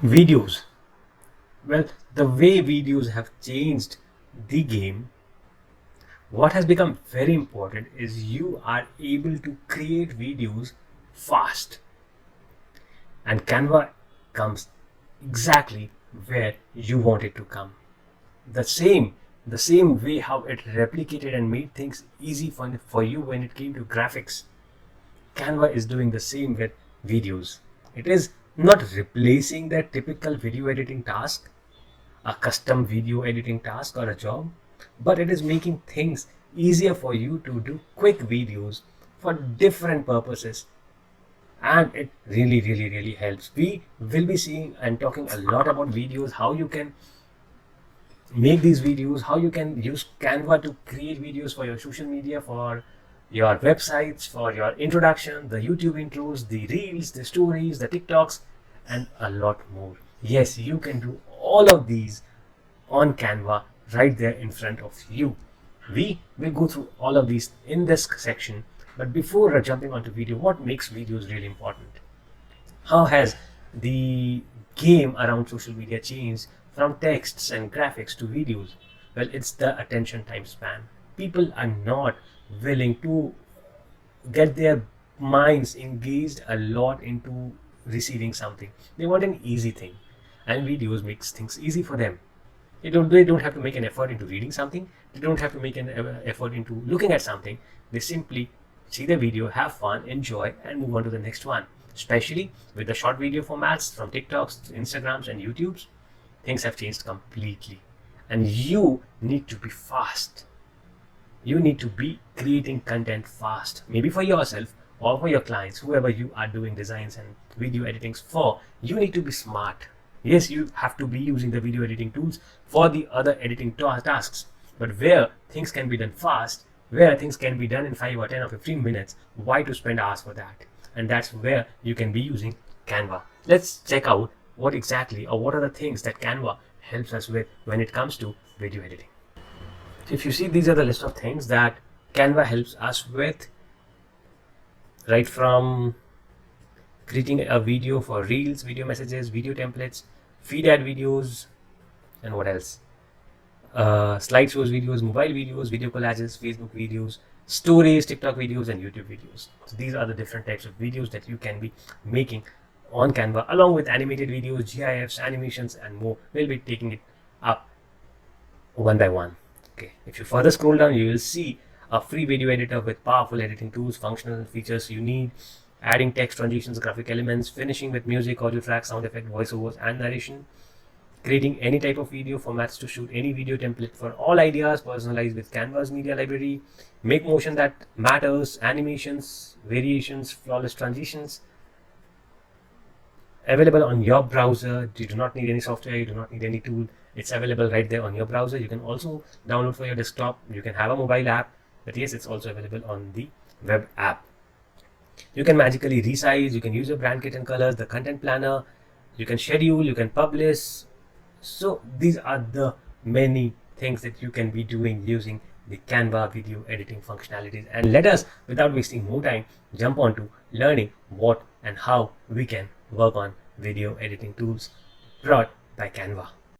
Videos. Well, the way videos have changed the game, what has become very important is you are able to create videos fast, and Canva comes exactly where you want it to come. The same, the same way how it replicated and made things easy for you when it came to graphics. Canva is doing the same with videos. It is not replacing that typical video editing task, a custom video editing task or a job, but it is making things easier for you to do quick videos for different purposes. And it really helps. We will be seeing and talking a lot about videos, how you can make these videos, how you can use Canva to create videos for your social media, for your websites, for your introduction, the YouTube intros, the reels, the stories, the TikToks, and a lot more. Yes, you can do all of these on Canva right there in front of you. We will go through all of these in this section, but before jumping onto video, what makes videos really important? How has the game around social media changed from texts and graphics to videos? Well, it's the attention time span. People are not willing to get their minds engaged a lot into receiving something. They want an easy thing, and videos makes things easy for them. They don't have to make an effort into reading something. They don't have to make an effort into looking at something. They simply see the video, have fun, enjoy, and move on to the next one. Especially with the short video formats from TikToks, Instagrams, and YouTubes, things have changed completely. And you need to be fast. You need to be creating content fast, maybe for yourself or for your clients, whoever you are doing designs and video editings for. You need to be smart. Yes, you have to be using the video editing tools for the other editing tasks, but where things can be done fast, where things can be done in 5 or 10 or 15 minutes, why to spend hours for that? And that's where you can be using Canva. Let's check out what exactly or what are the things that Canva helps us with when it comes to video editing. If you see, these are the list of things that Canva helps us with, right from creating a video for reels, video messages, video templates, feed ad videos, and what else? Slideshows videos, mobile videos, video collages, Facebook videos, stories, TikTok videos, and YouTube videos. So these are the different types of videos that you can be making on Canva, along with animated videos, GIFs, animations, and more. We'll be taking it up one by one. Okay, if you further scroll down, you will see a free video editor with powerful editing tools, functional features you need, adding text, transitions, graphic elements, finishing with music, audio tracks, sound effect, voiceovers, and narration, creating any type of video formats to shoot any video template for all ideas, personalized with Canva's media library, make motion that matters, animations, variations, flawless transitions, available on your browser. You do not need any software, you do not need any tool. It's available right there on your browser. You can also download for your desktop. You can have a mobile app, but yes, it's also available on the web app. You can magically resize, you can use your brand kit and colors, the content planner, you can schedule, you can publish. So these are the many things that you can be doing using the Canva video editing functionalities. And let us, without wasting more time, jump on to learning what and how we can work on video editing tools brought by Canva.